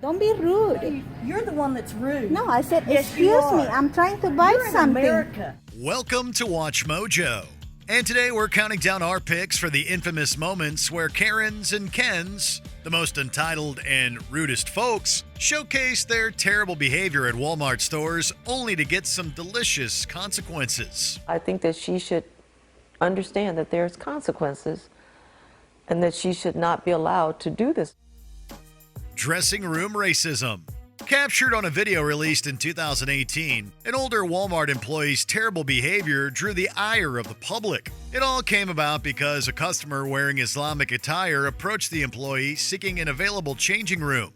Don't be rude. You're the one that's rude. No, I said, Yes, you excuse me, are. I'm trying to buy You're in something. America. Welcome to Watch Mojo. And today we're counting down our picks for the infamous moments where Karens and Kens, the most entitled and rudest folks, showcase their terrible behavior at Walmart stores only to get some delicious consequences. I think that she should understand that there's consequences and that she should not be allowed to do this. Dressing room racism. Captured on a video released in 2018, an older Walmart employee's terrible behavior drew the ire of the public. It all came about because a customer wearing Islamic attire approached the employee seeking an available changing room.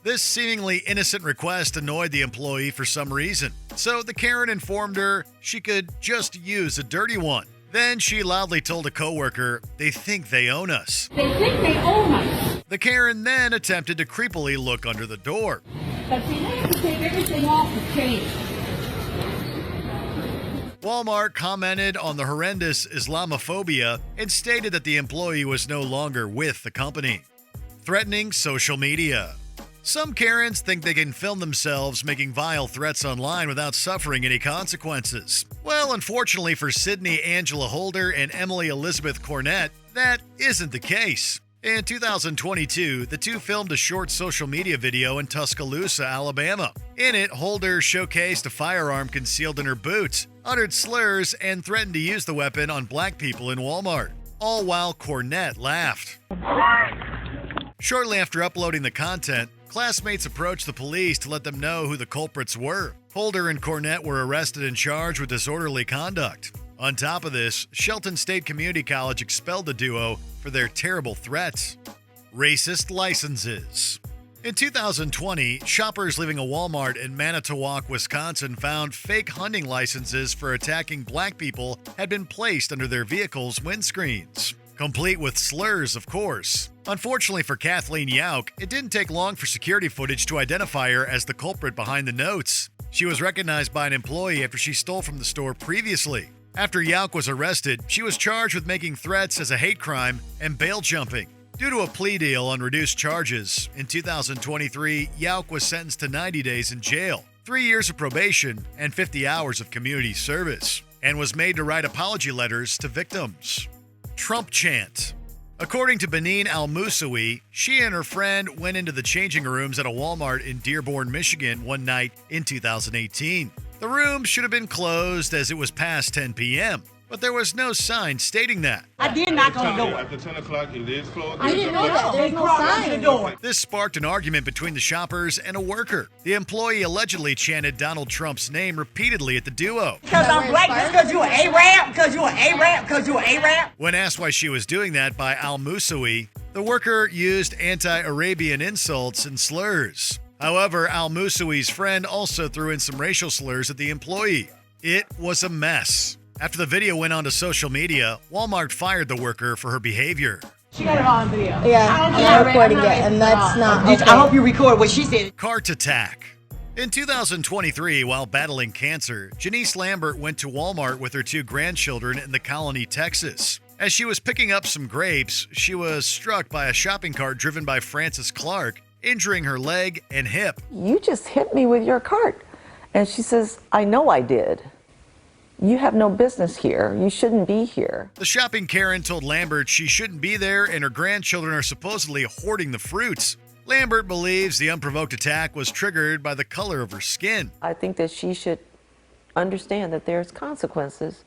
This seemingly innocent request annoyed the employee for some reason, so the Karen informed her she could just use a dirty one. Then she loudly told a coworker, "They think they own us." They think they own us. The Karen then attempted to creepily look under the door. But see, they have to take everything off to change. Walmart commented on the horrendous Islamophobia and stated that the employee was no longer with the company. Threatening social media. Some Karens think they can film themselves making vile threats online without suffering any consequences. Well, unfortunately for Sydney Angela Holder and Emily Elizabeth Cornett, that isn't the case. In 2022, the two filmed a short social media video in Tuscaloosa, Alabama. In it, Holder showcased a firearm concealed in her boots, uttered slurs, and threatened to use the weapon on black people in Walmart, all while Cornett laughed. Shortly after uploading the content, classmates approached the police to let them know who the culprits were. Holder and Cornett were arrested and charged with disorderly conduct. On top of this, Shelton State Community College expelled the duo for their terrible threats. Racist licenses. In 2020, shoppers leaving a Walmart in Manitowoc, Wisconsin found fake hunting licenses for attacking black people had been placed under their vehicles' windscreens, complete with slurs, of course. Unfortunately for Kathleen Yauk, it didn't take long for security footage to identify her as the culprit behind the notes. She was recognized by an employee after she stole from the store previously. After Yauk was arrested, she was charged with making threats as a hate crime and bail jumping. Due to a plea deal on reduced charges, in 2023, Yauk was sentenced to 90 days in jail, 3 years of probation, and 50 hours of community service, and was made to write apology letters to victims. Trump chant. According to Benin Al-Musawi, she and her friend went into the changing rooms at a Walmart in Dearborn, Michigan one night in 2018. The room should have been closed as it was past 10 p.m., but there was no sign stating that. I did knock on the door. After 10 o'clock, it is closed. I didn't know that. There's no Crossed the sign. door. This sparked an argument between the shoppers and a worker. The employee allegedly chanted Donald Trump's name repeatedly at the duo. Because I'm black, just because you an Arab, because you an Arab, because you an Arab. When asked why she was doing that by Al-Musawi, the worker used anti-Arabian insults and slurs. However, Al-Musawi's friend also threw in some racial slurs at the employee. It was a mess. After the video went onto social media, Walmart fired the worker for her behavior. She got it all on video. Yeah, I'm recording it, and that's not okay. I hope you record what she said. Cart attack. In 2023, while battling cancer, Janice Lambert went to Walmart with her 2 grandchildren in the Colony, Texas. As she was picking up some grapes, she was struck by a shopping cart driven by Frances Clark, injuring her leg and hip. You just hit me with your cart. And she says, I know I did. You have no business here. You shouldn't be here. The shopping Karen told Lambert she shouldn't be there and her grandchildren are supposedly hoarding the fruits. Lambert believes the unprovoked attack was triggered by the color of her skin. I think that she should understand that there's consequences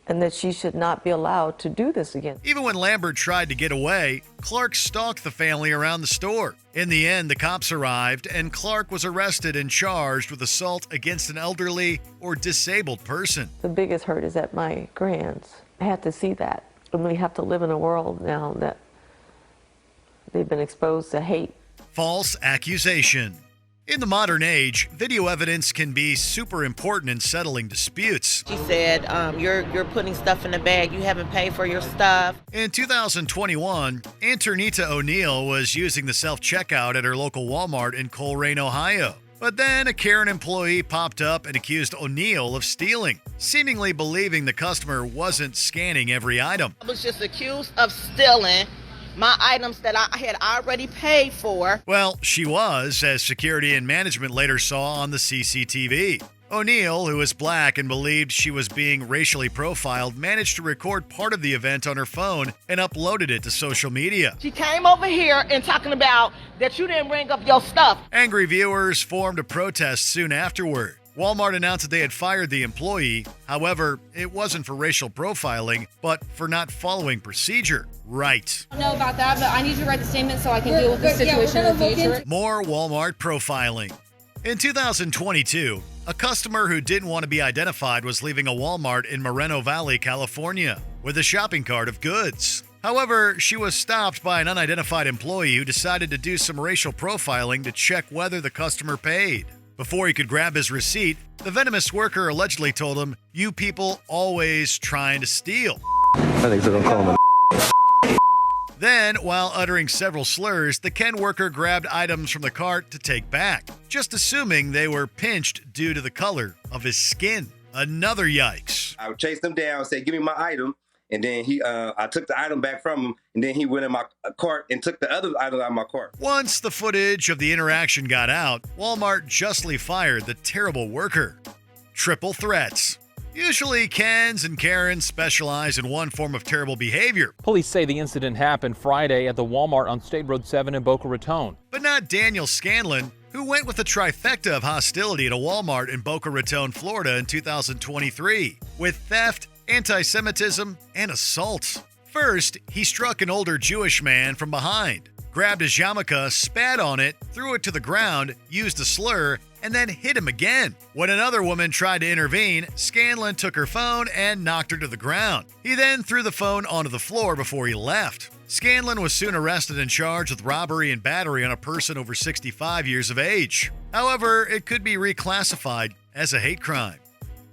and that she should not be allowed to do this again. Even when Lambert tried to get away, Clark stalked the family around the store. In the end, the cops arrived and Clark was arrested and charged with assault against an elderly or disabled person. The biggest hurt is that my grands had to see that. And we have to live in a world now that they've been exposed to hate. False accusation. In the modern age, video evidence can be super important in settling disputes. She said, you're putting stuff in the bag. You haven't paid for your stuff. In 2021, Anternita O'Neill was using the self-checkout at her local Walmart in Coleraine, Ohio. But then a Karen employee popped up and accused O'Neill of stealing, seemingly believing the customer wasn't scanning every item. I was just accused of stealing my items that I had already paid for. Well, she was, as security and management later saw on the CCTV. O'Neill, who is black and believed she was being racially profiled, managed to record part of the event on her phone and uploaded it to social media. She came over here and talking about that you didn't bring up your stuff. Angry viewers formed a protest soon afterward. Walmart announced that they had fired the employee. However, it wasn't for racial profiling, but for not following procedure. Right. I don't know about that, but I need you to write the statement so I can deal with the situation in the future. More Walmart profiling. In 2022, a customer who didn't want to be identified was leaving a Walmart in Moreno Valley, California, with a shopping cart of goods. However, she was stopped by an unidentified employee who decided to do some racial profiling to check whether the customer paid. Before he could grab his receipt, the venomous worker allegedly told him, "You people always trying to steal." I think so. Don't call him. Then, while uttering several slurs, the Ken worker grabbed items from the cart to take back, just assuming they were pinched due to the color of his skin. Another yikes. I chased him down, said, "Give me my item." And then I took the item back from him, and then he went in my cart and took the other item out of my cart. Once the footage of the interaction got out, Walmart justly fired the terrible worker. Triple threats. Usually, Kens and Karens specialize in one form of terrible behavior. Police say the incident happened Friday at the Walmart on State Road 7 in Boca Raton. But not Daniel Scanlon, who went with a trifecta of hostility at a Walmart in Boca Raton, Florida in 2023, with theft, anti-Semitism, and assault. First, he struck an older Jewish man from behind, grabbed his yarmulke, spat on it, threw it to the ground, used a slur, and then hit him again. When another woman tried to intervene, Scanlon took her phone and knocked her to the ground. He then threw the phone onto the floor before he left. Scanlon was soon arrested and charged with robbery and battery on a person over 65 years of age. However, it could be reclassified as a hate crime.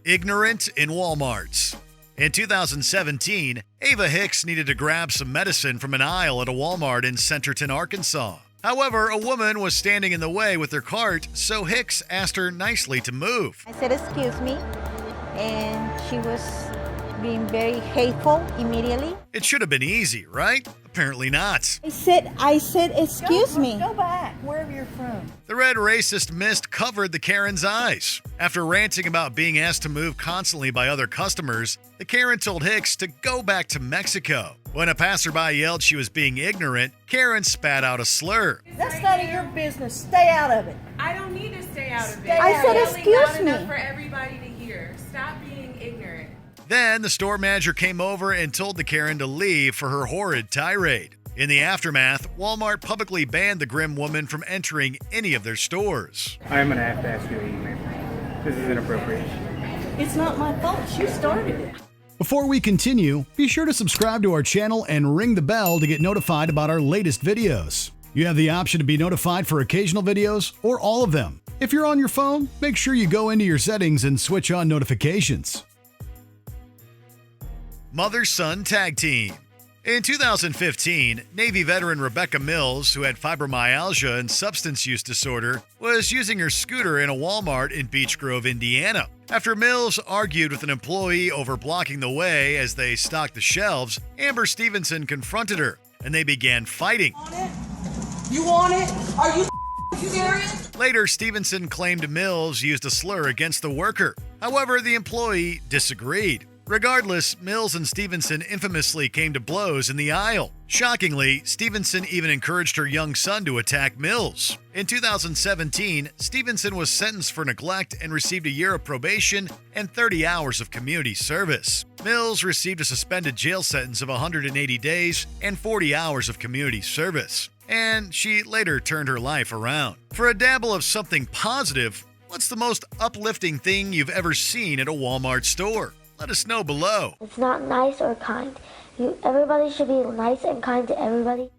Ignorant in Walmarts. In 2017, Ava Hicks needed to grab some medicine from an aisle at a Walmart in Centerton, Arkansas. However, a woman was standing in the way with her cart, so Hicks asked her nicely to move. I said, "Excuse me," and she was being very hateful immediately. It should have been easy, right? Apparently not. I said, "Excuse me." Go back, wherever you're from. The red racist mist covered the Karen's eyes. After ranting about being asked to move constantly by other customers, the Karen told Hicks to go back to Mexico. When a passerby yelled she was being ignorant, Karen spat out a slur. That's none of your business. Stay out of it. I don't need to stay out of it. I said, "Excuse me." For everybody to hear. Stop being ignorant. Then the store manager came over and told the Karen to leave for her horrid tirade. In the aftermath, Walmart publicly banned the grim woman from entering any of their stores. I'm going to have to ask you to email. This is inappropriate. It's not my fault. She started it. Before we continue, be sure to subscribe to our channel and ring the bell to get notified about our latest videos. You have the option to be notified for occasional videos or all of them. If you're on your phone, make sure you go into your settings and switch on notifications. Mother-son tag team. In 2015, Navy veteran Rebecca Mills, who had fibromyalgia and substance use disorder, was using her scooter in a Walmart in Beech Grove, Indiana. After Mills argued with an employee over blocking the way as they stocked the shelves, Amber Stevenson confronted her, and they began fighting. You want it? Are you serious? Later, Stevenson claimed Mills used a slur against the worker. However, the employee disagreed. Regardless, Mills and Stevenson infamously came to blows in the aisle. Shockingly, Stevenson even encouraged her young son to attack Mills. In 2017, Stevenson was sentenced for neglect and received a year of probation and 30 hours of community service. Mills received a suspended jail sentence of 180 days and 40 hours of community service. And she later turned her life around. For a dabble of something positive, what's the most uplifting thing you've ever seen at a Walmart store? Let us know below. It's not nice or kind. Everybody should be nice and kind to everybody.